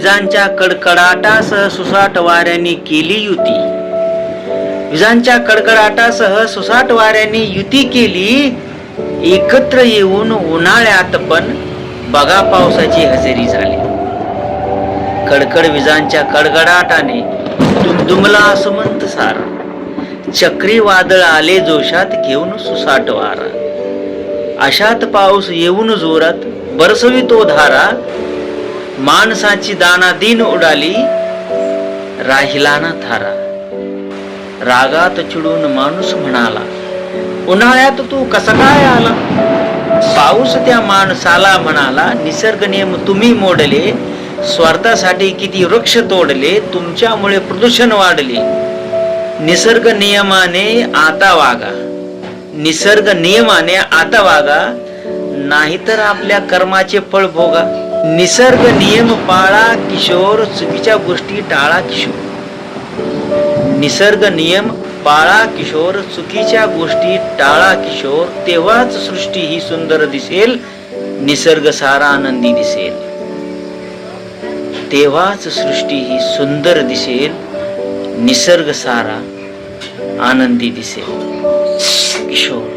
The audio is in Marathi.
विजांच्या कडकडाटासह सुसाट वाऱ्यांनी केली युती. विजांच्या कडकडाटासह सुसाट वाऱ्यांनी युती केली. एकत्र येऊन उन्हाळ्यात पण बघा पावसाची हजेरी झाली. कडकड विजांच्या कडकडाटाने दुमदुमला आसमंत सारा. चक्रीवादळ आले जोशात घेऊन सुसाट वारा. अशात पाऊस येऊन जोरात बरसवितो धारा. माणसाची दानादीन उडाली राहिला ना थारा. रागात चिडून माणूस म्हणाला, उन्हाळ्यात तू कसा काय आला. पाऊस त्या माणसाला म्हणाला, निसर्ग नियम तुम्ही मोडले. स्वार्थासाठी किती वृक्ष तोडले. तुमच्यामुळे प्रदूषण वाढले. निसर्ग नियमाने आता वागा. निसर्ग नियमाने आता वागा, नाहीतर आपल्या कर्माचे फळ भोगा. निसर्ग नियम पाळा किशोर, चुकीच्या गोष्टी टाळा किशोर. निसर्ग नियम पाळा किशोर, चुकीच्या गोष्टी टाळा किशोर. तेव्हाच सृष्टी ही सुंदर दिसेल, निसर्ग सारा आनंदी दिसेल. तेव्हाच सृष्टी ही सुंदर दिसेल, निसर्ग सारा आनंदी दिसेल. किशोर.